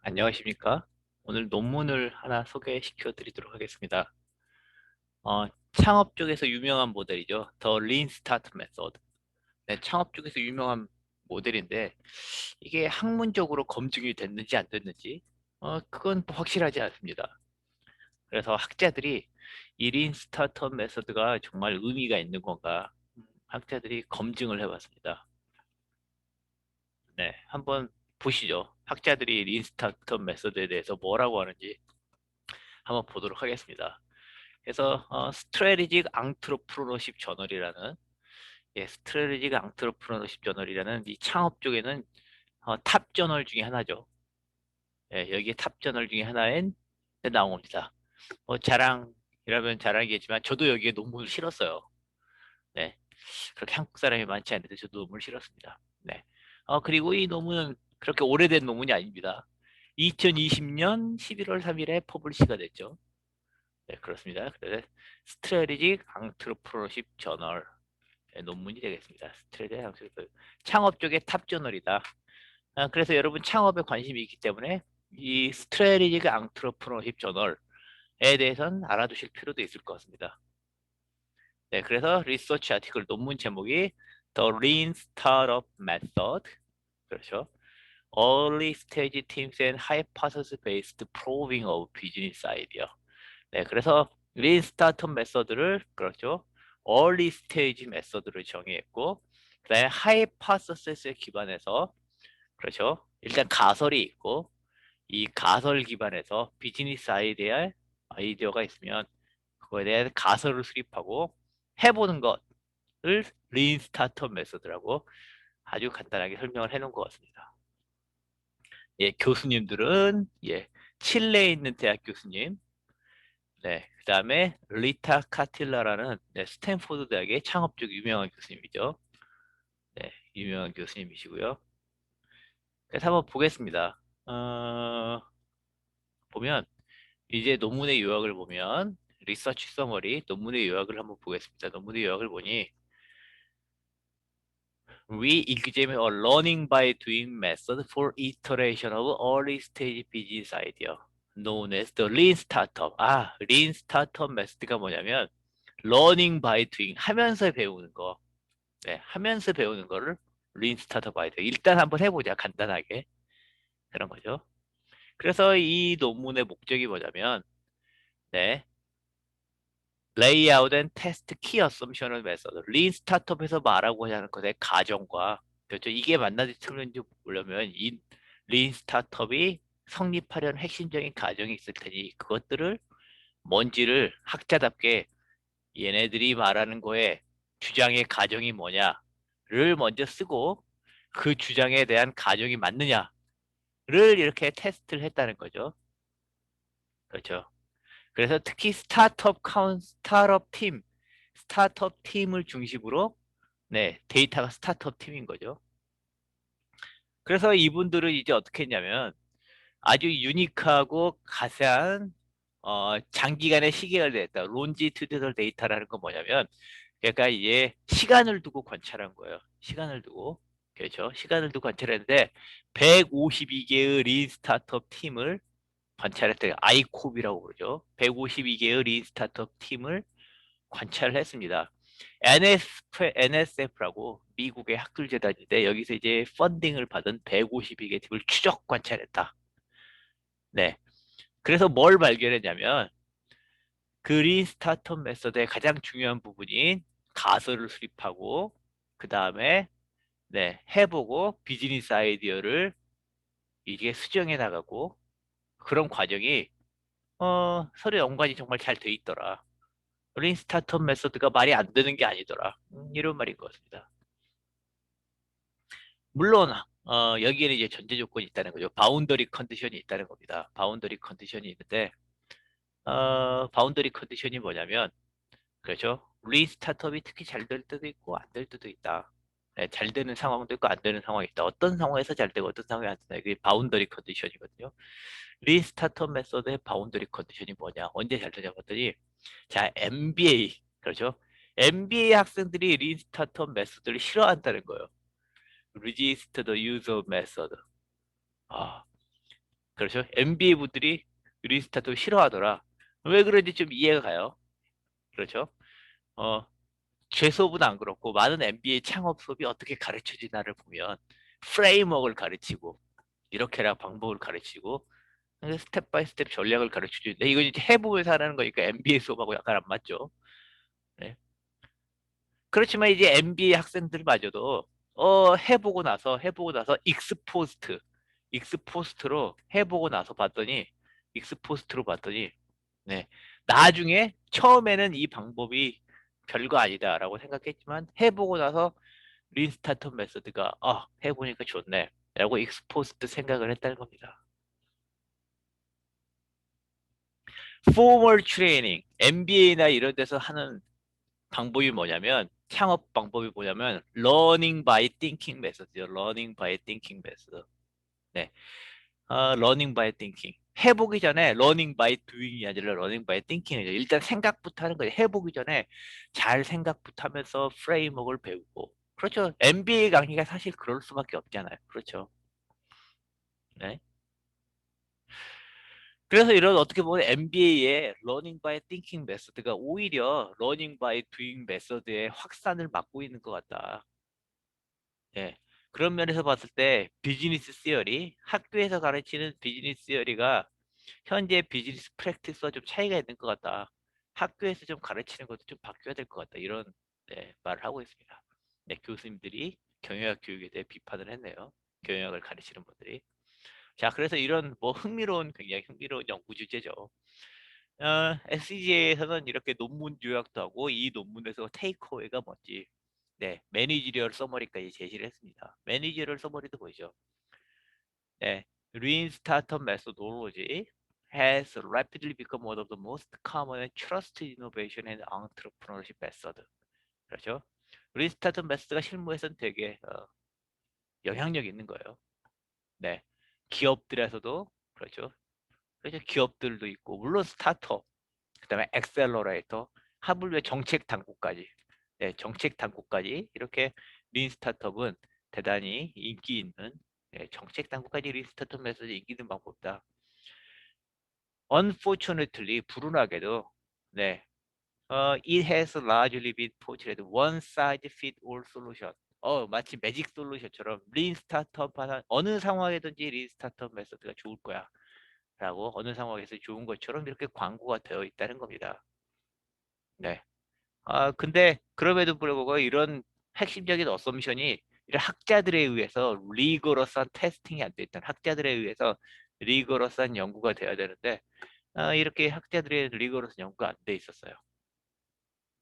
안녕하십니까? 오늘 논문을 하나 소개시켜 드리도록 하겠습니다. 창업 쪽에서 유명한 모델이죠. The Lean Startup Method. 네, 창업 쪽에서 유명한 모델인데 이게 학문적으로 검증이 됐는지 안 됐는지 그건 확실하지 않습니다. 그래서 학자들이 이 Lean Startup Method가 정말 의미가 있는 건가 학자들이 검증을 해봤습니다. 네, 한번 보시죠. 학자들이 Lean Startup Method에 대해서 뭐라고 하는지 한번 보도록 하겠습니다. 그래서 스트래티직 앙트로프로너십 저널이라는 스트래티직 앙트로프로너십 저널이라는 이 창업 쪽에는 탑 저널 중에 하나죠. 예, 여기에 탑 저널 중에 하나엔 나옵니다. 자랑이라면 자랑이겠지만 저도 여기에 논문을 실었어요. 네, 그렇게 한국 사람이 많지 않은데 저도 논문을 실었습니다. 네, 그리고 이 논문은 그렇게 오래된 논문이 아닙니다. 2020년 11월 3일에 퍼블리시가 됐죠. 네, 그렇습니다. 그래서 스트래티직 앙트로프로십 저널 논문이 되겠습니다. 스트래티직 앙트로프로십 창업 쪽의 탑 저널이다. 그래서 여러분 창업에 관심이 있기 때문에 이 스트래티직 앙트로프로십 저널에 대해서는 알아두실 필요도 있을 것 같습니다. 네, 그래서 리서치 아티클 논문 제목이 The Lean Startup Method, 그렇죠. Early Stage Teams and Hypothesis Based Proving of Business Idea. 네, 그래서 린 스타트업 메서드를 그렇죠. 얼리 스테이지 메서드를 정의했고 그다음에 하이파서시스에 기반해서 그렇죠. 일단 가설이 있고 이 가설 기반해서 비즈니스 아이디어가 있으면 그거에 대한 가설을 수립하고 해보는 것을 린 스타트업 메서드라고 아주 간단하게 설명을 해놓은 것 같습니다. 예, 교수님들은 칠레에 있는 대학 교수님, 네, 그 다음에 리타 카틸라라는 스탠포드 대학의 창업 쪽 유명한 교수님이죠. 네, 유명한 교수님이시고요. 그래서 한번 보겠습니다. 보면 이제 논문의 요약을 보면 리서치 서머리 논문의 요약을 한번 보겠습니다. 논문의 요약을 보니 We examine a learning by doing method for iteration of early stage business idea known as the lean startup. lean startup method가 뭐냐면 learning by doing 하면서 배우는 거. 네, 하면서 배우는 거를 린 스타트업 아이디어. 일단 한번 해보자, 간단하게. 그런 거죠. 그래서 이 논문의 목적이 뭐냐면, 네, 레이아웃 앤 테스트 키 어썸션을 메서드. 린 스타트업에서 말하고 하는 것의 가정과, 그렇죠. 이게 맞는지 틀린지 보려면, 이 린 스타트업이 성립하려는 핵심적인 가정이 있을 테니, 그것들을 뭔지를 학자답게 얘네들이 말하는 거에 주장의 가정이 뭐냐를 먼저 쓰고 그 주장에 대한 가정이 맞느냐를 이렇게 테스트를 했다는 거죠. 그렇죠. 그래서 특히 스타트업 팀을 중심으로 데이터가 스타트업 팀인 거죠. 그래서 이분들은 이제 어떻게 했냐면 아주 유니크하고 가세한 장기간의 시계를 냈다. 론지튜드널 데이터라는 건 뭐냐면 그러니까 이제 시간을 두고 관찰한 거예요. 시간을 두고. 그렇죠. 시간을 두고 관찰했는데 152개의 린 스타트업 팀을 관찰했대요. 아이콥이라고 그러죠. 152개의 린 스타트업 팀을 관찰을 했습니다. NSF라고 미국의 학술재단인데 여기서 이제 펀딩을 받은 152개 팀을 추적 관찰했다. 네. 그래서 뭘 발견했냐면 그린 스타트업 메서드의 가장 중요한 부분인 가설을 수립하고 그 다음에 해보고 비즈니스 아이디어를 이게 수정해 나가고 그런 과정이 서로 연관이 정말 잘 돼 있더라. 린 스타트업 메서드가 말이 안 되는 게 아니더라. 이런 말인 것 같습니다. 물론 여기에는 이제 전제 조건이 있다는 거죠. 바운더리 컨디션이 있다는 겁니다. 바운더리 컨디션이 있는데 바운더리 컨디션이 뭐냐면 그렇죠. 린 스타트업이 특히 잘 될 때도 있고 안 될 때도 있다. 네, 잘 되는 상황도 있고 안 되는 상황이 있다. 어떤 상황에서 잘 되고 어떤 상황이 안 된다. 이게 바운더리 컨디션이거든요. 린 스타트업 메소드의 바운더리 컨디션이 뭐냐? 언제 잘 되냐고 했더니 자, MBA 그렇죠. MBA 학생들이 린 스타트업 메소드를 싫어한다는 거예요. Resist the use of method. 아, 그렇죠. NBA 분들이 리스타트를 싫어하더라. 왜 그런지 좀 이해가 가요. 그렇죠. 어, 제 수업은 안 그렇고 많은 MBA 창업 수업이 어떻게 가르쳐지나를 보면 프레임워크를 가르치고 이렇게라 방법을 가르치고 스텝 바이 스텝 전략을 가르쳐주는데 이거 이제 해보면서 하는 거니까 MBA 수업하고 약간 안 맞죠. 네. 그렇지만 이제 MBA 학생들마저도 해보고 나서 익스포스트로 해보고 나서 봤더니 익스포스트로 봤더니 네. 나중에 처음에는 이 방법이 별거 아니다라고 생각했지만 해보고 나서 린 스타터 메소드가 해보니까 좋네 라고 익스포스트 생각을 했다는 겁니다. 포멀 트레이닝, MBA나 이런 데서 하는 방법이 뭐냐면 창업 방법이 뭐냐면 learning by thinking method죠. learning by thinking method. 네. learning by thinking. 해보기 전에 learning by doing이 아니라 learning by thinking이죠. 일단 생각부터 하는 거예요. 해보기 전에 잘 생각부터 하면서 프레임워크를 배우고. 그렇죠. MBA 강의가 사실 그럴 수밖에 없잖아요. 그렇죠. 네. 그래서 이런 어떻게 보면 MBA의 learning by thinking 메소드가 오히려 learning by doing 메소드의 확산을 막고 있는 것 같다. 예. 그런 면에서 봤을 때 비즈니스 시어리, 학교에서 가르치는 비즈니스 시어리가 현재 비즈니스 프랙티스와 좀 차이가 있는 것 같다. 학교에서 좀 가르치는 것도 좀 바뀌어야 될 것 같다. 이런 말을 하고 있습니다. 네, 교수님들이 경영학 교육에 대해 비판을 했네요. 경영학을 가르치는 분들이. 자, 그래서 이런 뭐 굉장히 흥미로운 연구 주제죠. SCG에서는 이렇게 논문 요약도 하고 이 논문에서 테이크어웨이가 뭔지 매니지리얼 서머리까지 제시를 했습니다. 매니지리얼 서머리도 보이죠. 네, Lean Startup methodology has rapidly become one of the most common and trusted innovation and entrepreneurship method. 그렇죠? Lean Startup method가 실무에서는 되게 영향력 있는 거예요. 네, 기업들에서도 그렇죠. 그래서 기업들도 있고 물론 스타트업 그다음에 엑셀러레이터, 하물며 정책 당국까지, 정책 당국까지 이렇게 린 스타트업은 대단히 인기 있는 정책 당국까지 린 스타트업 메소드 인기 있는 방법이다. Unfortunately, 불운하게도 네, it has largely been portrayed one size fit all solution. 마치 매직 솔루션처럼 린 스타트업 하나 어느 상황에든지 린 스타트업 메소드가 좋을 거야. 라고 어느 상황에서 좋은 것처럼 이렇게 광고가 되어 있다는 겁니다. 네. 근데 그럼에도 불구하고 이런 핵심적인 어썸션이 이런 학자들에 의해서 리거러스한 테스팅이 안 돼 있던 학자들에 의해서 리거러스한 연구가 돼야 되는데 이렇게 학자들의 리거러스 연구가 안 돼 있었어요.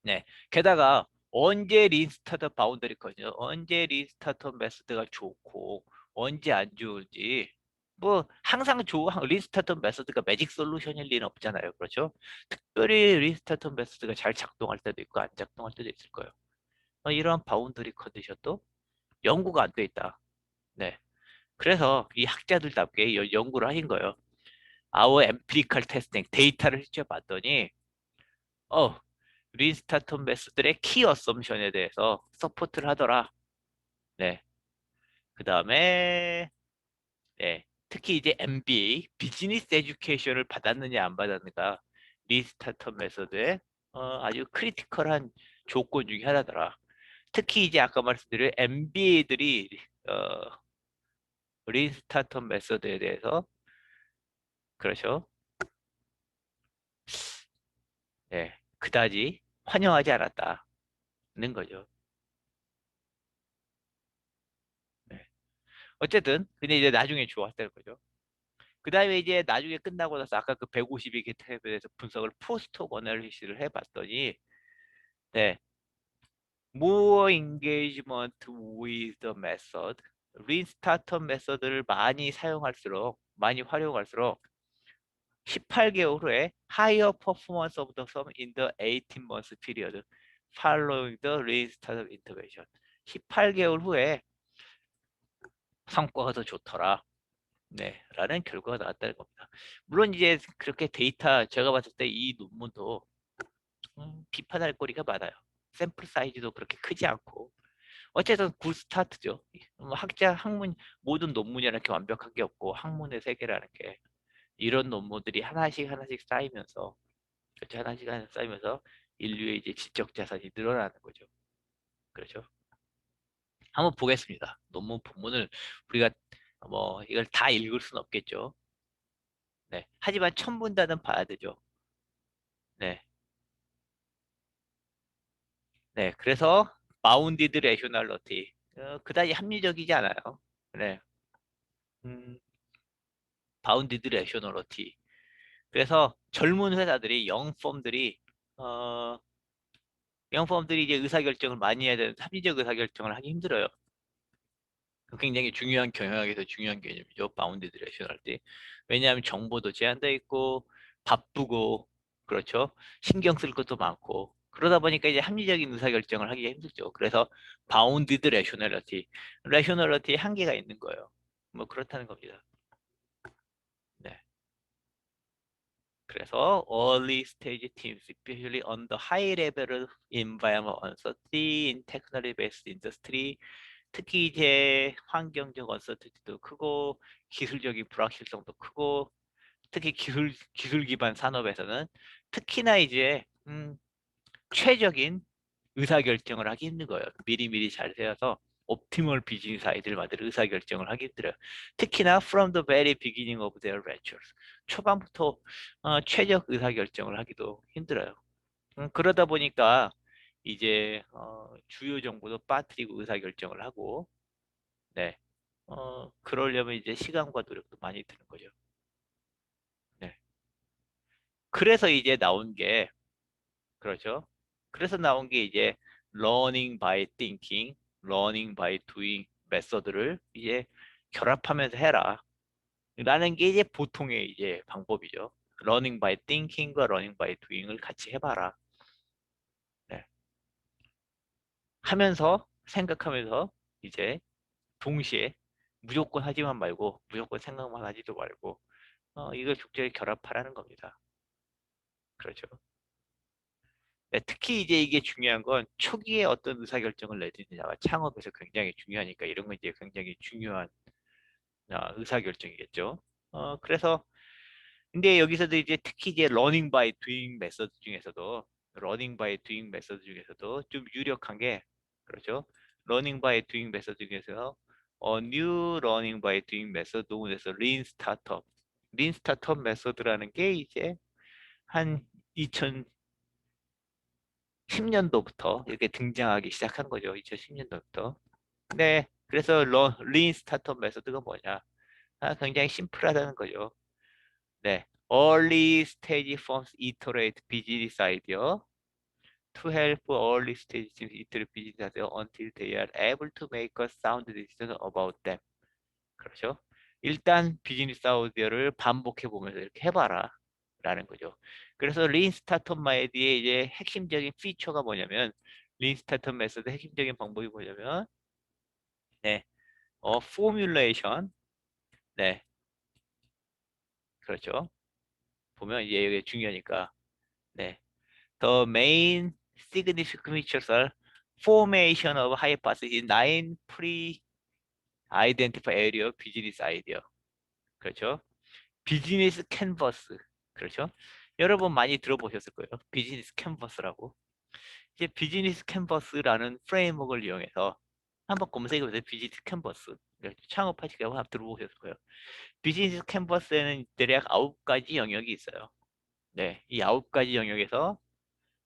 네. 게다가 언제 린스타터 바운더리 커져 언제 린스타터 메소드가 좋고 언제 안 좋은지 뭐 항상 린스타터 메소드가 매직 솔루션일 리는 없잖아요. 그렇죠? 특별히 린스타터 메소드가 잘 작동할 때도 있고 안 작동할 때도 있을 거예요. 이러한 바운더리 컨디션도 연구가 안 돼 있다. 네. 그래서 이 학자들답게 연구를 하신 거예요. Our empirical testing 데이터를 실제봤더니 어 린스타턴 메소드의 키 어썸션에 대해서 서포트를 하더라. 네. 그 다음에 특히 이제 MBA 비즈니스 에듀케이션을 받았느냐 안 받았는가 린스타턴 메소드의 아주 크리티컬한 조건 중에 하나더라. 특히 이제 아까 말씀드린 MBA들이 린스타턴 메소드에 대해서 그렇죠. 그다지 환영하지 않았다는 거죠. 네. 어쨌든 근데 이제 나중에 좋았다는 거죠. 그 다음에 이제 나중에 끝나고 나서 아까 그 152개 탭에 대해서 분석을 포스트 어널리시스를 해봤더니 네, more engagement with the method, 린스타터 메서드를 많이 활용할수록 18개월 후에 higher performance of the sum in the 18 months period following the restart intervention. 18개월 후에 성과가 더 좋더라. 네, 라는 결과가 나왔다는 겁니다. 물론 이제 그렇게 데이터 제가 봤을 때 이 논문도 비판할 거리가 많아요. 샘플 사이즈도 그렇게 크지 않고 어쨌든 굿 스타트죠. 뭐 학자 학문 모든 논문이 이렇게 완벽한 게 없고 학문의 세계라는 게 이런 논문들이 하나씩 하나씩 쌓이면서 그렇죠. 하나씩 하나씩 쌓이면서 인류의 이제 지적 자산이 늘어나는 거죠. 그렇죠. 한번 보겠습니다. 논문 본문을 우리가 뭐 이걸 다 읽을 수는 없겠죠. 네. 하지만 천문단은 봐야 되죠. 네. 네. 그래서 바운디드 레셔널러티 그다지 합리적이지 않아요. 네. 음, 바운디드 레셔널러티. 그래서 젊은 회사들이 어, 영펌들이 이제 의사결정을 많이 해야 되는 합리적 의사결정을 하기 힘들어요. 굉장히 중요한 경영학에서 중요한 개념이죠. 바운디드 레셔널티. 왜냐하면 정보도 제한되어 있고 바쁘고 그렇죠. 신경 쓸 것도 많고 그러다 보니까 이제 합리적인 의사결정을 하기가 힘들죠. 그래서 바운디드 레셔널리티의 한계가 있는 거예요. 뭐 그렇다는 겁니다. 네. 그래서 early stage teams, especially on the high level of environment uncertainty in technology based industry, 특히 이제 환경적 언서티티도 크고 기술적인 불확실성도 크고 특히 기술 기반 산업에서는 특히나 이제 최적인 의사결정을 하기 힘든 거예요. 미리미리 잘 세워서 옵티멀 비즈니스 아이디를 만들 의사결정을 하기 힘들어요. 특히나 from the very beginning of their ventures. 초반부터 최적 의사결정을 하기도 힘들어요. 그러다 보니까 이제 주요 정보도 빠뜨리고 의사결정을 하고 네. 그러려면 이제 시간과 노력도 많이 드는 거죠. 네. 그래서 이제 나온 게 그렇죠. 그래서 나온 게 이제 learning by thinking, learning by doing 메서드를 이제 결합하면서 해라. 라는 게 이제 보통의 이제 방법이죠. learning by thinking과 learning by doing을 같이 해봐라. 네. 하면서 생각하면서 이제 동시에 무조건 하지만 말고 무조건 생각만 하지도 말고 이걸 적절히 결합하라는 겁니다. 그렇죠. 네, 특히 이제 이게 중요한 건 초기에 어떤 의사결정을 내리느냐가 창업에서 굉장히 중요하니까 이런 건 이제 굉장히 중요한 의사결정이겠죠. 그래서 근데 여기서도 이제 특히 이제 러닝 바이 두잉 메서드 중에서도 러닝 바이 두잉 메서드 중에서도 좀 유력한 게 그렇죠. 러닝 바이 두잉 메서드 중에서 뉴 러닝 바이 두잉 메서드 논문에서 린 스타트업 린 스타트업 메서드라는 게 이제 한 2010년도부터 이렇게 등장하기 시작한 거죠. 2010년도부터. 네, 그래서 린 스타트업 메소드가 뭐냐? 굉장히 심플하다는 거죠. 네, early stage firms iterate business idea to help early stage teams iterate business idea until they are able to make a sound decision about them. 그렇죠? 일단 비즈니스 아이디어를 반복해 보면서 이렇게 해봐라. 라는 거죠. 그래서 린 스타트업 마이디의 이제 핵심적인 피처가 뭐냐면 린 스타트업 메소드 핵심적인 방법이 뭐냐면 네, 포뮬레이션 네, 그렇죠. 보면 이제 이게 중요하니까 네, the main significant features are formation of hypothesis, nine pre-identified area of business idea. 그렇죠. 비즈니스 캔버스. 그렇죠. 여러분 많이 들어보셨을 거예요. 비즈니스 캔버스라고. 이제 비즈니스 캔버스라는 프레임워크를 이용해서 한번 검색해보세요. 비즈니스 캔버스. 창업하시고 한번 들어보셨을 거예요. 비즈니스 캔버스에는 대략 9가지 영역이 있어요. 네, 이 9가지 영역에서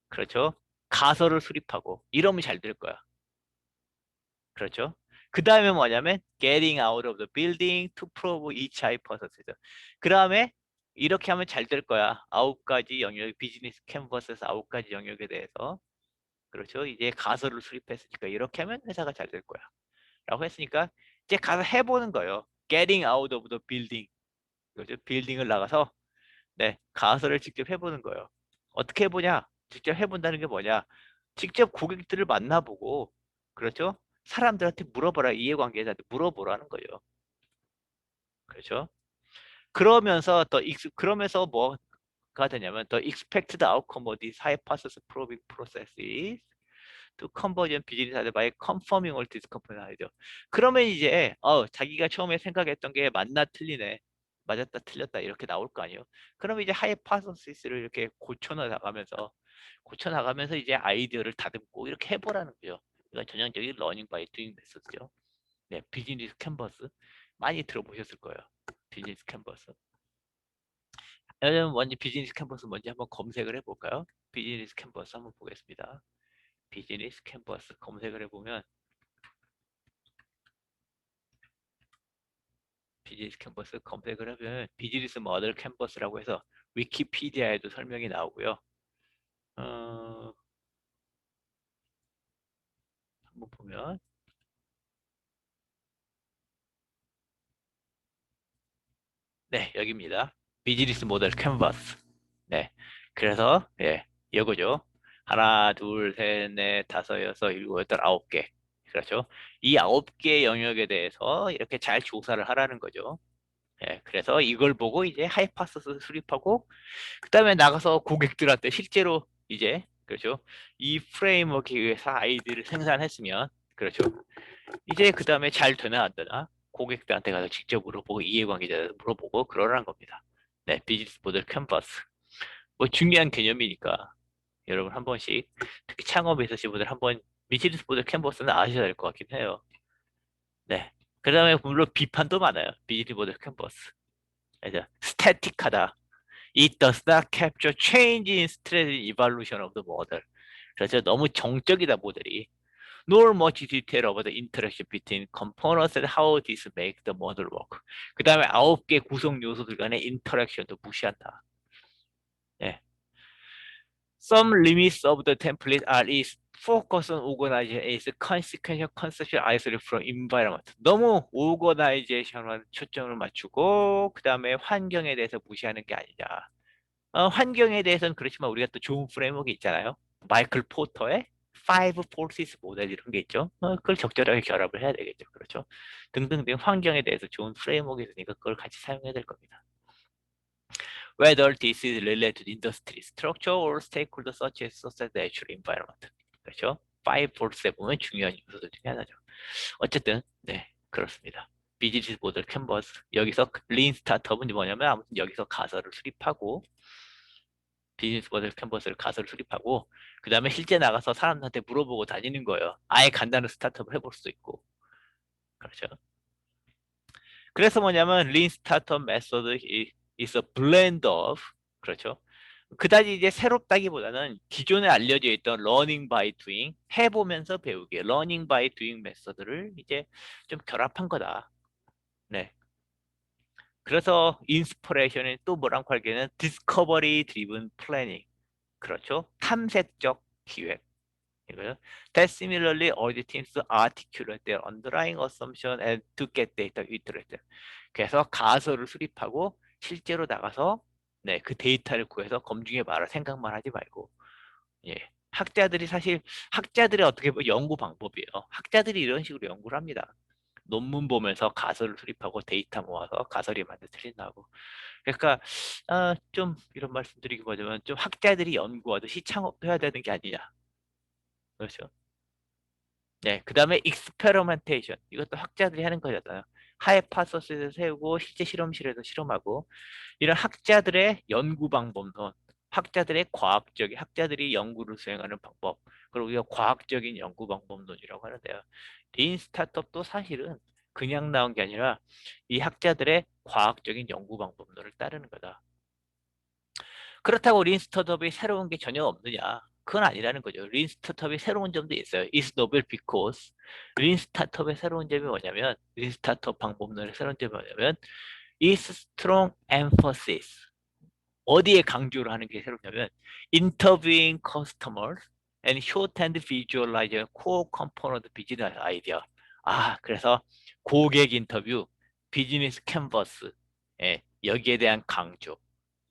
그렇죠. 가설을 수립하고 이러면 잘 될 거야. 그렇죠. 그 다음에 뭐냐면 getting out of the building to prove each hypothesis. 그 다음에 이렇게 하면 잘 될 거야. 9가지 영역, 비즈니스 캔버스에서 9가지 영역에 대해서 그렇죠. 이제 가설을 수립했으니까 이렇게 하면 회사가 잘 될 거야. 라고 했으니까 이제 가서 해보는 거예요. getting out of the building. 그렇죠. 빌딩을 나가서 네, 가설을 직접 해보는 거예요. 어떻게 해보냐? 직접 해본다는 게 뭐냐? 직접 고객들을 만나보고 그렇죠? 사람들한테 물어보라. 이해관계자한테 물어보라는 거예요. 그렇죠? 그러면서 그러면서 뭐가 되냐면 the expected outcome of this hypothesis proving process is to conversion business idea by confirming or disconfirming idea. 그러면 이제 자기가 처음에 생각했던 게 맞나 틀리네, 맞았다 틀렸다 이렇게 나올 거 아니에요. 그러면 이제 하이파서시스를 이렇게 고쳐나가면서 이제 아이디어를 다듬고 이렇게 해보라는 거죠. 이건 전형적인 러닝 바이 두잉 메소드죠. 네, 비즈니스 캔버스 많이 들어보셨을 거예요. 비즈니스 캔버스. 여러분 먼저 비즈니스 캔버스 먼저 한번 검색을 해볼까요? 비즈니스 캔버스 한번 보겠습니다. 비즈니스 캔버스 검색을 해보면 비즈니스 캔버스 검색을 하면 비즈니스 모델 캔버스라고 해서 위키피디아에도 설명이 나오고요. 한번 보면 네, 여기입니다. 비즈니스 모델 캔버스. 네, 그래서 이거죠. 하나, 둘, 셋, 넷, 다섯, 여섯, 일곱, 여덟, 아홉 개. 그렇죠. 이 아홉 개 영역에 대해서 이렇게 잘 조사를 하라는 거죠. 그래서 이걸 보고 이제 하이파서스 수립하고 그다음에 나가서 고객들한테 실제로 이제 그렇죠. 이 프레임워크에 의해서 아이디를 생산했으면 그렇죠. 이제 그다음에 잘 되나 안 되나 고객들한테 가서 직접 물어보고 이해관계자한테 물어보고 그러라는 겁니다. 네, 비즈니스 모델 캔버스. 뭐 중요한 개념이니까 여러분 한 번씩 특히 창업에 있으신 분들 한번 비즈니스 모델 캔버스는 아셔야 될 것 같긴 해요. 네. 그다음에 물론 비판도 많아요. 비즈니스 모델 캔버스. 그래서 스태틱하다. It does not capture change in strategy evolution of the model. 그래서 너무 정적이다 모델이. Nor much detail about the interaction between components and how this make the model work. 그 다음에 아홉 개 구성 요소들 간의 인터랙션도 무시한다. 예. Some limits of the template are is focus on organization is consequential conceptual isolated from environment. 너무 오거나이제이션만 초점을 맞추고 그 다음에 환경에 대해서 무시하는 게 아니냐. 환경에 대해서는 그렇지만 우리가 또 좋은 프레임워크 있잖아요. 마이클 포터의 Five Forces 모델 이런 게 있죠. 그걸 적절하게 결합을 해야 되겠죠. 그렇죠. 등등등 환경에 대해서 좋은 프레임워크 있으니까 그걸 같이 사용해야 될 겁니다. Whether this is related to industry structure or stakeholder such as society natural environment. 그렇죠. Five Forces에 보면 중요한 요소들 중에 하나죠. 어쨌든 그렇습니다. 비즈니스 모델 캔버스 여기서 린 스타트업은 뭐냐면 아무튼 여기서 가설을 수립하고 비즈니스 모델 캔버스를 가설을 수립하고 그 다음에 실제 나가서 사람들한테 물어보고 다니는 거예요. 아예 간단한 스타트업을 해볼 수도 있고 그렇죠. 그래서 뭐냐면 린 스타트업 메소드 is a blend of 그렇죠. 그다지 이제 새롭다기보다는 기존에 알려져 있던 learning by doing 해보면서 배우기 learning by doing 메소드를 이제 좀 결합한 거다. 네. 그래서 인스퍼레이션이 또 뭐라고 할게는 discovery driven planning 그렇죠. 탐색적 기획 이거요. That similarly all the teams articulate their underlying assumption and to get data iterated. 그래서 가설을 수립하고 실제로 나가서 그 데이터를 구해서 검증해 봐라 생각만 하지 말고 예. 학자들이 사실 학자들의 어떻게 보면 연구 방법이에요. 학자들이 이런 식으로 연구를 합니다. 논문 보면서 가설을 수립하고 데이터 모아서 가설이 맞는 틀린다고. 그러니까 좀 이런 말씀드리기 뭐냐면 좀 학자들이 연구하듯이 창업도 해야 되는 게 아니냐. 그렇죠. 네, 그 다음에 익스페리멘테이션 이것도 학자들이 하는 거잖아요. 하이파서스를 세우고 실제 실험실에서 실험하고 이런 학자들의 연구 방법론, 학자들이 연구를 수행하는 방법, 그리고 우리가 과학적인 연구 방법론이라고 하는데요. 린 스타트업도 사실은 그냥 나온 게 아니라 이 학자들의 과학적인 연구 방법론을 따르는 거다. 그렇다고 린 스타트업이 새로운 게 전혀 없느냐? 그건 아니라는 거죠. 린 스타트업이 새로운 점도 있어요. It's novel because 린 스타트업의 새로운 점이 뭐냐면 린 스타트업 방법론의 새로운 점이 뭐냐면 is strong emphasis 어디에 강조를 하는 게 새롭냐면 interviewing customers and shorthand visualize core component business idea. 그래서 고객 인터뷰, 비즈니스 캔버스, 여기에 대한 강조.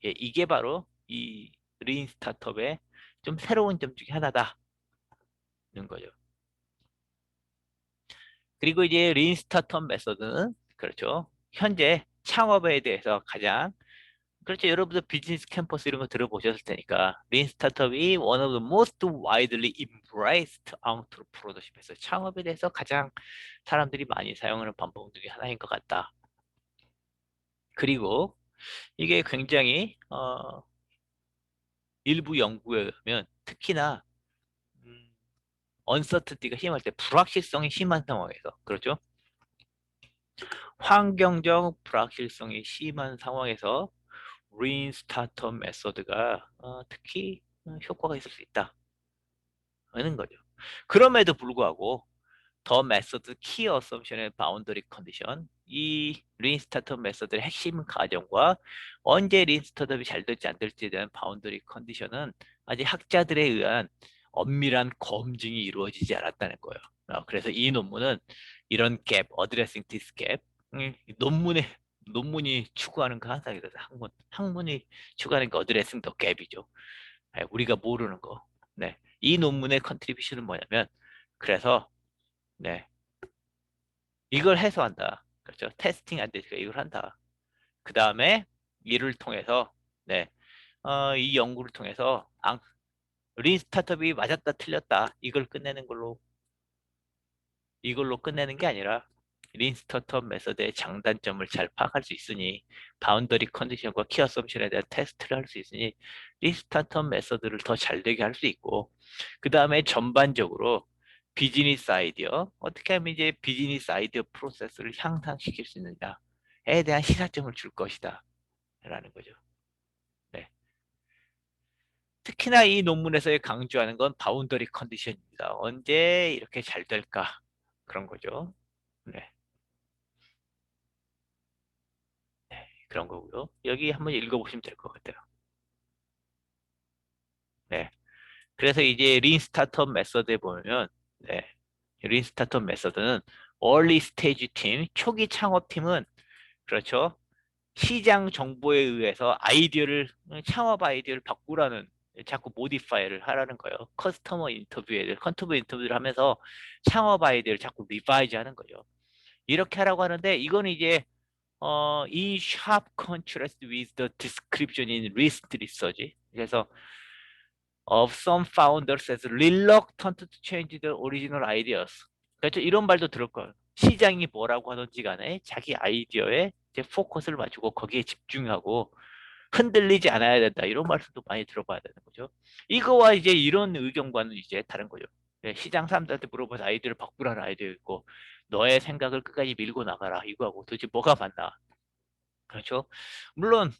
이게 바로 이 린 스타트업의 좀 새로운 점 중에 하나다는 거죠. 그리고 이제 린 스타트업 메서드는 그렇죠. 현재 창업에 대해서 가장 그렇죠. 여러분들 비즈니스 캠퍼스 이런 거 들어보셨을 테니까 린 스타트업이 one of the most widely embraced entrepreneurship에서 창업에 대해서 가장 사람들이 많이 사용하는 방법 중에 하나인 것 같다. 그리고 이게 굉장히 일부 연구에 의하면 특히나 언서트티가 심할 때 불확실성이 심한 상황에서 그렇죠? 환경적 불확실성이 심한 상황에서 린 스타트업 메소드가 특히 효과가 있을 수 있다 하는 거죠. 그럼에도 불구하고 더 메소드 키 어썸션의 바운더리 컨디션 이 린 스타트업 메소드의 핵심 과정과 언제 린 스타트업이 잘 될지 안 될지에 대한 바운더리 컨디션은 아직 학자들에 의한 엄밀한 검증이 이루어지지 않았다는 거예요. 그래서 이 논문은 이런 갭, addressing this gap 논문이 추구하는 거 항상 이래서 학문이 추구하는 거 addressing the gap이죠. 우리가 모르는 거. 네. 이 논문의 컨트리뷰션은 뭐냐면 그래서 네. 이걸 해소한다. 그렇죠. 테스팅 안 되니까 이걸 한다. 그 다음에 이를 통해서 네. 이 연구를 통해서 린 스타트업이 맞았다 틀렸다 이걸 끝내는 걸로 이걸로 끝내는 게 아니라 린 스타트업 메서드의 장단점을 잘 파악할 수 있으니 바운더리 컨디션과 키 어썸션에 대한 테스트를 할 수 있으니 린 스타트업 메서드를 더 잘되게 할 수 있고 그 다음에 전반적으로 비즈니스 아이디어 어떻게 하면 이제 비즈니스 아이디어 프로세스를 향상시킬 수 있느냐에 대한 시사점을 줄 것이다 라는 거죠. 네. 특히나 이 논문에서 강조하는 건 바운더리 컨디션입니다. 언제 이렇게 잘 될까 그런 거죠. 네. 그런 거고요. 여기 한번 읽어보시면 될 것 같아요. 네. 그래서 이제 린 스타트업 메서드에 보면, 네. 린 스타트업 메서드는 early stage 팀, 초기 창업팀은, 그렇죠. 시장 정보에 의해서 창업 아이디어를 바꾸라는, 자꾸 모디파이를 하라는 거예요. 컨터머 인터뷰를 하면서 창업 아이디어를 자꾸 리바이즈 하는 거죠. 이렇게 하라고 하는데, 이거는 이제 in sharp contrast with the description in recent research. 그래서 of some founders as reluctant to change the original ideas. 그렇죠? 이런 말도 들을 거예요. 시장이 뭐라고 하든지 간에 자기 아이디어에 이제 포커스를 맞추고 거기에 집중하고 흔들리지 않아야 된다. 이런 말씀도 많이 들어봐야 되는 거죠. 이거와 이제 이런 의견과는 이제 다른 거죠. 네, 시장 사람들한테 물어봐서 아이디어를 바꾸라는 아이디어 있고 너의 생각을 끝까지 밀고 나가라. 이거하고 도대체 뭐가 맞나? 그렇죠? 물론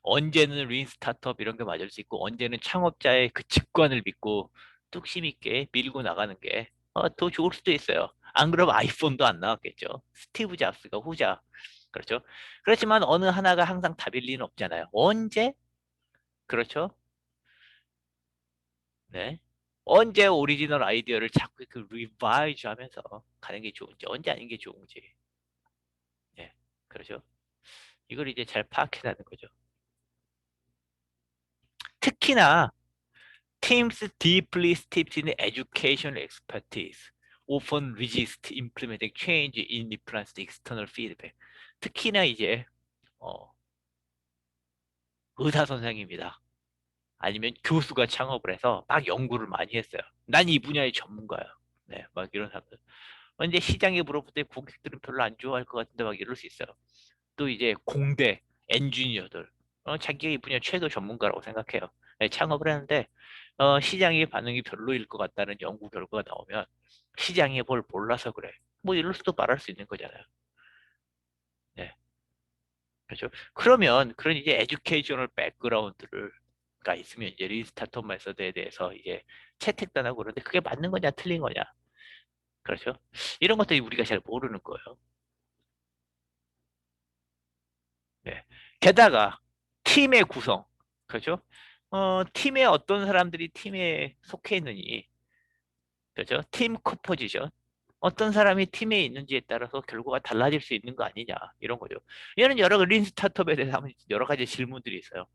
언제는 린 스타트업 이런 게 맞을 수 있고 언제는 창업자의 그 직관을 믿고 뚝심 있게 밀고 나가는 게 더 좋을 수도 있어요. 안 그러면 아이폰도 안 나왔겠죠. 스티브 잡스가 후자. 그렇죠. 그렇지만 어느 하나가 항상 답일 리는 없잖아요. 언제? 그렇죠. 네. 언제 오리지널 아이디어를 자꾸 그 리바이즈 하면서 가는 게 좋은지 언제 아닌 게 좋은지. 네. 그렇죠. 이걸 이제 잘 파악해야 하는 거죠. 특히나 teams deeply steeped in educational expertise often resist implementing change in response to external feedback. 특히나 이제 어, 의사 선생입니다. 아니면 교수가 창업을 해서 막 연구를 많이 했어요. 난 이 분야의 전문가야. 네, 막 이런 사람들. 근데 시장에 물어볼 때 고객들은 별로 안 좋아할 것 같은데 막 이럴 수 있어요. 또 이제 공대 엔지니어들 자기가 이 분야 최고 전문가라고 생각해요. 네, 창업을 하는데 시장의 반응이 별로일 것 같다는 연구 결과가 나오면 시장이 뭘 몰라서 그래. 뭐 이럴 수도 말할 수 있는 거잖아요. 네, 그렇죠. 그러면 그런 이제 에듀케이셔널 백그라운드가 있으면 이제 리스타트 메서드에 대해서 이제 채택단하고 그러는데 그게 맞는 거냐 틀린 거냐. 그렇죠. 이런 것들이 우리가 잘 모르는 거예요. 네. 게다가 팀의 구성, 그렇죠? 팀에 어떤 사람들이 팀에 속해 있느니, 그렇죠? 팀 컴포지션, 어떤 사람이 팀에 있는지에 따라서 결과가 달라질 수 있는 거 아니냐 이런 거죠. 이런 여러 가지 린 스타트업에 대해서 하면 여러 가지 질문들이 있어요.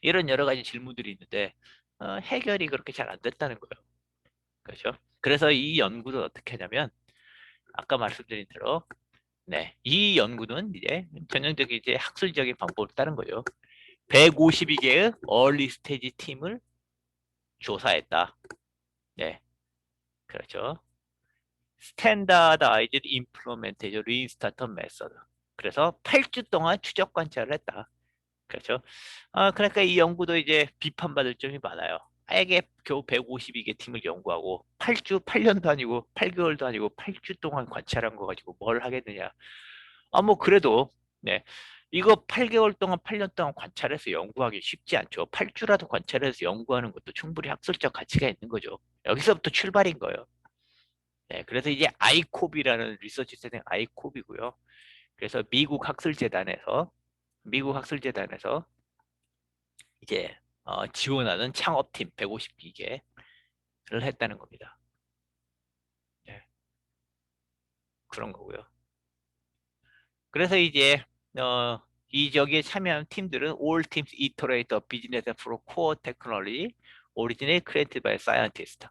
이런 여러 가지 질문들이 있는데 해결이 그렇게 잘 안 됐다는 거예요. 그렇죠? 그래서 이 연구는 어떻게 하냐면 아까 말씀드린 대로 네, 이 연구는 이제 전형적인 이제 학술적인 방법을 따른 거죠. 152개의 얼리 스테이지 팀을 조사했다. 네, 그렇죠. 스탠다드아이즈 임플리멘테이션 리스타터 메서드. 그래서 8주 동안 추적 관찰을 했다. 그렇죠. 그러니까 이 연구도 이제 비판받을 점이 많아요. 아예 겨우 152개 팀을 연구하고 8주, 8년도 아니고 8개월도 아니고 8주 동안 관찰한 거 가지고 뭘 하겠느냐. 뭐 그래도 네. 이거 8개월 동안 8년 동안 관찰해서 연구하기 쉽지 않죠. 8주라도 관찰해서 연구하는 것도 충분히 학술적 가치가 있는 거죠. 여기서부터 출발인 거예요. 네, 그래서 이제 아이콥이라는 리서치 센터 아이콥이고요. 그래서 미국 학술재단에서 이제 지원하는 창업팀 152개를 했다는 겁니다. 네, 그런 거고요. 그래서 이제 이 저기에 참여한 팀들은 All Teams Iterate the Business for Core Technology Originally Created by Scientists.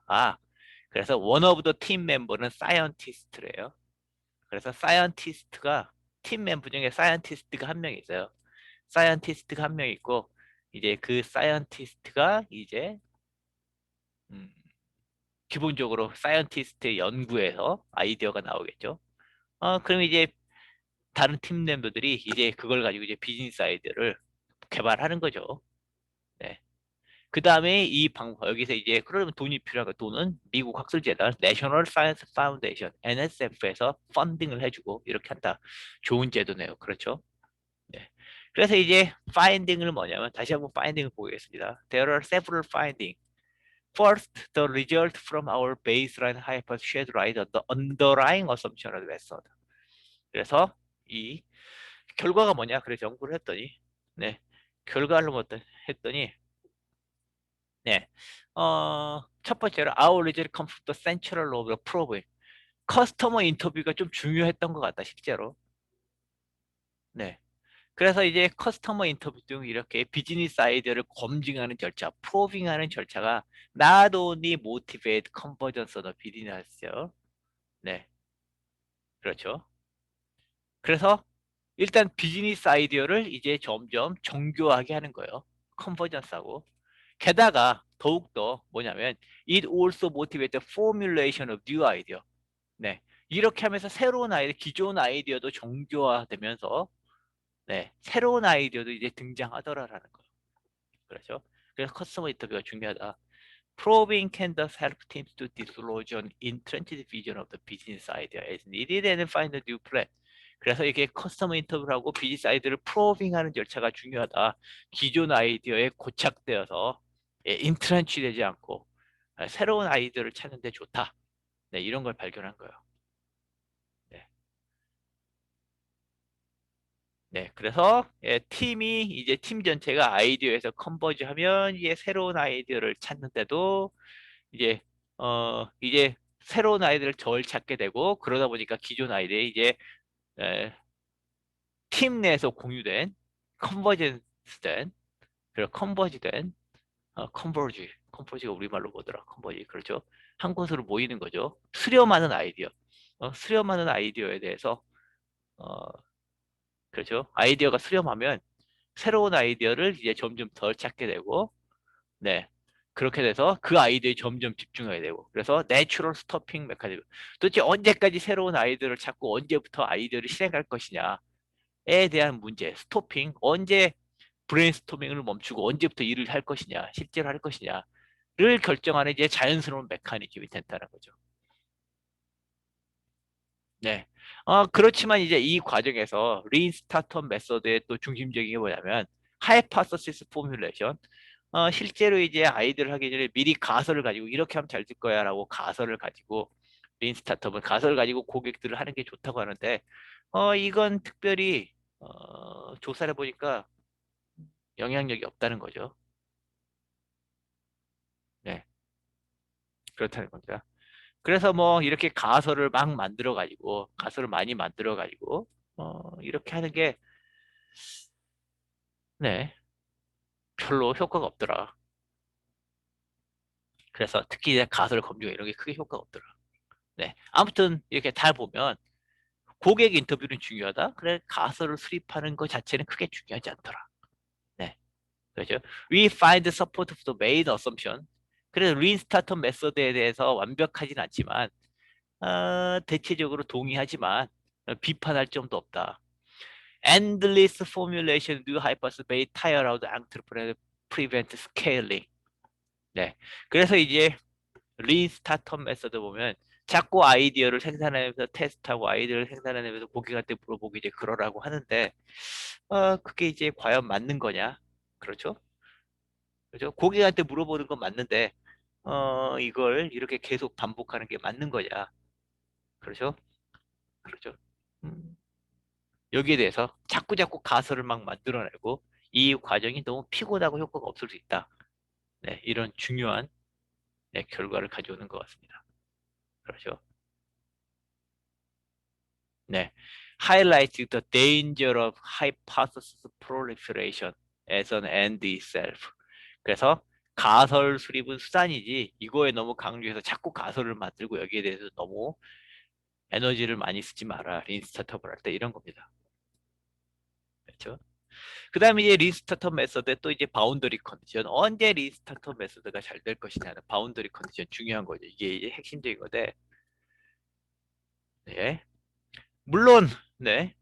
그래서 one of the team member는 scientist래요. 그래서 scientist가 팀 멤버 중에 scientist가 한 명 있어요. scientist가 한 명 있고 이제 그 scientist가 이제 음, 기본적으로 사이언티스트의 연구에서 아이디어가 나오겠죠. 그럼 이제 다른 팀 멤버들이 이제 그걸 가지고 이제 비즈니스 아이디어를 개발하는 거죠. 네. 그 다음에 이 방법 여기서 이제 그러면 돈이 필요한 거 돈은 미국 학술재단 내셔널 사이언스 파운데이션 NSF에서 펀딩을 해주고 이렇게 한다. 좋은 제도네요. 그렇죠? 네. 그래서 이제 파인딩은 뭐냐면 다시 한번 파인딩을 보겠습니다. There are several findings. First, the result from our baseline hypothesis shed light on the underlying assumption of the method. 그래서 이 결과가 뭐냐? 그래서 연구를 했더니, 네, 결과를 뭐 했더니, 네, 첫 번째로 our result comes from the central of the problem. 커스터머 인터뷰가 좀 중요했던 것 같다, 실제로. 네. 그래서 이제 커스터머 인터뷰 등 이렇게 비즈니스 아이디어를 검증하는 절차, 프로빙하는 절차가 not only motivate convergence of the business죠. 네, 그렇죠. 그래서 일단 비즈니스 아이디어를 이제 점점 정교하게 하는 거예요. 컨버전스하고. 게다가 더욱더 뭐냐면 it also motivate the formulation of new idea. 네. 이렇게 하면서 새로운 아이디어, 기존 아이디어도 정교화되면서 네, 새로운 아이디어도 이제 등장하더라라는 거예요. 그렇죠? 그래서 커스터머 인터뷰가 중요하다. Probing can thus help teams to dislodge an entrenched vision of the business idea as needed and find a new plan. 그래서 이게 커스터머 인터뷰를 하고 비즈니스 아이디어를 프로빙하는 절차가 중요하다. 기존 아이디어에 고착되어서 인트런치 되지 않고 새로운 아이디어를 찾는 데 좋다. 네, 이런 걸 발견한 거예요. 네. 네, 그래서 팀이 이제 팀 전체가 아이디어에서 컨버지하면 이제 새로운 아이디어를 찾는데도 이제 이제 새로운 아이디어를 덜 찾게 되고 그러다 보니까 기존 아이디어 이제 에, 팀 내에서 공유된 컨버전스된 그리고 컨버지된 컨버지가 우리말로 뭐더라 컨버지 그렇죠 한 곳으로 모이는 거죠 수렴하는 아이디어 수렴하는 아이디어에 대해서 어, 그렇죠 아이디어가 수렴하면 새로운 아이디어를 이제 점점 덜 찾게 되고 네 그렇게 돼서 그 아이디어에 점점 집중하게 되고 그래서 내추럴 스토핑 메커니즘 도대체 언제까지 새로운 아이디어를 찾고 언제부터 아이디어를 실행할 것이냐에 대한 문제 스토핑 언제 브레인스토밍을 멈추고 언제부터 일을 할 것이냐 실제로 할 것이냐를 결정하는 이제 자연스러운 메커니즘이 된다는 거죠. 네. 그렇지만 이제 이 과정에서 린 스타터 메소드의 또 중심적인 게 뭐냐면 하이파서시스 포뮬레이션. 실제로 이제 아이디어를 하기 전에 미리 가설을 가지고 이렇게 하면 잘 될 거야라고 가설을 가지고 린 스타트업은 가설을 가지고 고객들을 하는 게 좋다고 하는데 이건 특별히 조사를 해보니까 영향력이 없다는 거죠. 네, 그렇다는 겁니다. 그래서 뭐 이렇게 가설을 막 만들어 가지고 가설을 많이 만들어 가지고 이렇게 하는 게 네, 별로 효과가 없더라. 그래서 특히 이제 가설 검증 이런 게 크게 효과가 없더라. 네, 아무튼 이렇게 다 보면 고객 인터뷰는 중요하다. 그래 가설을 수립하는 것 자체는 크게 중요하지 않더라. 네. 그렇죠? We find support of the main assumption. 그래서 린스타터 메소드에 대해서 완벽하진 않지만 대체적으로 동의하지만 비판할 점도 없다. Endless formulation new hypothesis may tire out entrepreneur prevent scaling. 네. 그래서 이제 린 스타터 메서드 보면 자꾸 아이디어를 생산하면서 테스트하고 아이디어를 생산하면서 고객한테 물어보고 이제 그러라고 하는데 그게 이제 과연 맞는 거냐? 그렇죠? 그렇죠? 고객한테 물어보는 건 맞는데 이걸 이렇게 계속 반복하는 게 맞는 거냐? 그렇죠? 그렇죠? 음, 여기에 대해서 자꾸 가설을 막 만들어내고 이 과정이 너무 피곤하고 효과가 없을 수 있다. 네, 이런 중요한 네, 결과를 가져오는 것 같습니다. 그렇죠? 네. Highlight the danger of hypothesis proliferation as an end itself. 그래서 가설 수립은 수단이지 이거에 너무 강조해서 자꾸 가설을 만들고 여기에 대해서 너무 에너지를 많이 쓰지 마라. 린 스타트업을 할 때 이런 겁니다. 그렇죠? 그 다음에 이제 린 스타트업 메서드에 또 이제 바운더리 컨디션. 언제 린 스타트업 메서드가 잘 될 것이냐는 바운더리 컨디션 중요한 거죠. 이게 이제 핵심적인 건데, 네. 물론, 네.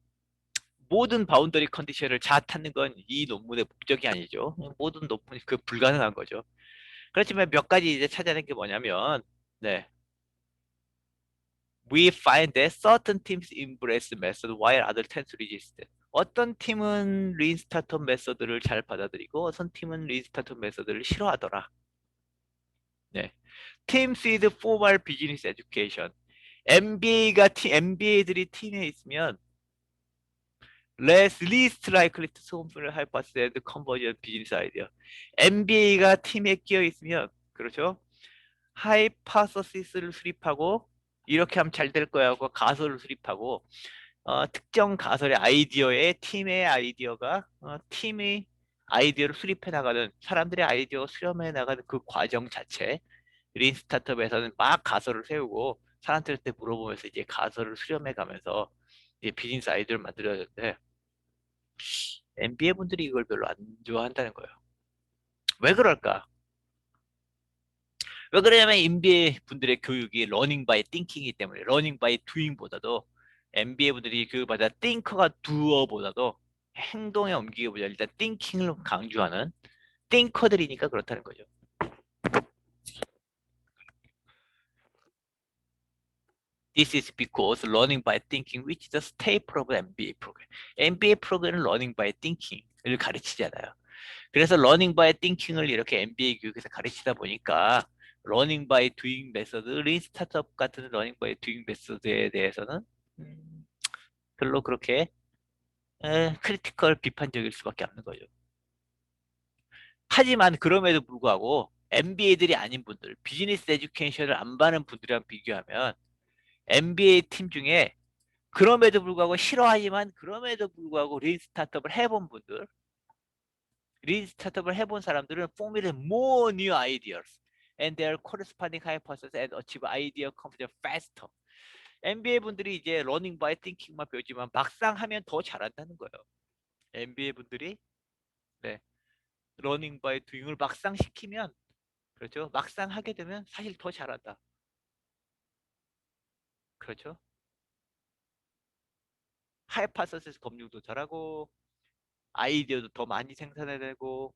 모든 바운더리 컨디션을 찾는 건 이 논문의 목적이 아니죠. 모든 논문이 그 불가능한 거죠. 그렇지만 몇 가지 이제 찾아낸 게 뭐냐면, 네. We find that certain teams embrace the method while other tend to resist it. 어떤 팀은 린 스타트업 메서드를 잘 받아들이고 어떤 팀은 린 스타트업 메서드를 싫어하더라. 네. Teams with formal business education. MBA들이 팀에 있으면 least likely to solve hypothesis and conversion business idea. MBA가 팀에 끼어 있으면 그렇죠? 하이파서시스를 수립하고 이렇게 하면 잘 될 거야 하고 가설을 수립하고 특정 가설의 아이디어에 팀의 아이디어가 팀의 아이디어를 수립해 나가는 사람들의 아이디어 수렴해 나가는 그 과정 자체 린 스타트업에서는 막 가설을 세우고 사람들한테 물어보면서 이제 가설을 수렴해 가면서 이제 비즈니스 아이디어를 만들어야 되는데 MBA 분들이 이걸 별로 안 좋아한다는 거예요. 왜 그럴까? 왜 그러냐면 MBA 분들의 교육이 러닝 바이 띵킹이기 때문에 러닝 바이 두잉보다도 MBA 분들이 교육받아 띵커가 두어보다도 행동에 옮기기보다 일단 띵킹을 강조하는 띵커들이니까 그렇다는 거죠. This is because learning by thinking, which is the staple of MBA program. MBA 프로그램은 learning by thinking을 가르치잖아요. 그래서 learning by thinking을 이렇게 MBA 교육에서 가르치다 보니까 learning by doing 메소드, 린 스타트업 같은 learning by doing 메소드에 대해서는 별로 그렇게 크리티컬 비판적일 수밖에 없는 거죠. 하지만 그럼에도 불구하고 MBA들이 아닌 분들, 비즈니스 에듀케이션을 안 받는 분들이랑 비교하면 MBA 팀 중에 그럼에도 불구하고 싫어하지만 그럼에도 불구하고 린 스타트업을 해본 분들, 린 스타트업을 해본 사람들은 formulate more new ideas and their corresponding hypothesis and achieve idea conversion faster. MBA 분들이 이제 러닝 바이 띵킹만 배우지만 막상 하면 더 잘한다는 거예요. MBA 분들이 네, 러닝 바이 두잉을 막상 시키면 그렇죠. 막상 하게 되면 사실 더 잘한다. 그렇죠. 하이파서스 검증도 잘하고 아이디어도 더 많이 생산해내고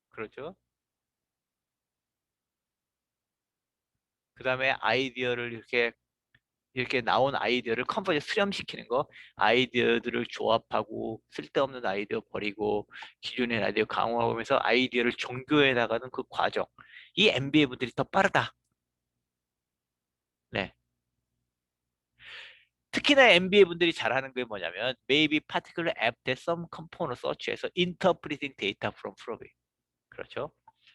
그렇죠. 그 다음에 아이디어를 이렇게 나온 아이디어를 컨버전 수렴시키는 거 아이디어들을 조합하고 쓸데없는 아이디어 버리고 기존의 아이디어 강화하면서 아이디어를 정교해 나가는 그 과정 이 MBA 분들이 더 빠르다. 네. 특히나 MBA 분들이 잘하는 게 뭐냐면 maybe particular app that some component search에서 interpreting data from programming. 그렇죠.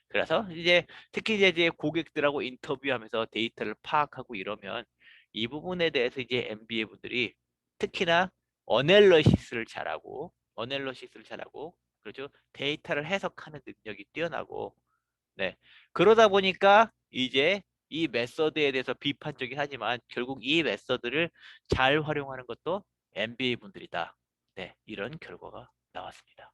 그래서 이제 특히 이제 고객들하고 인터뷰하면서 데이터를 파악하고 이러면 이 부분에 대해서 이제 MBA 분들이 특히나 어널러시스를 잘하고 그렇죠. 데이터를 해석하는 능력이 뛰어나고 네. 그러다 보니까 이제 이 메서드에 대해서 비판적이긴 하지만 결국 이 메서드를 잘 활용하는 것도 MBA 분들이다. 네, 이런 결과가 나왔습니다.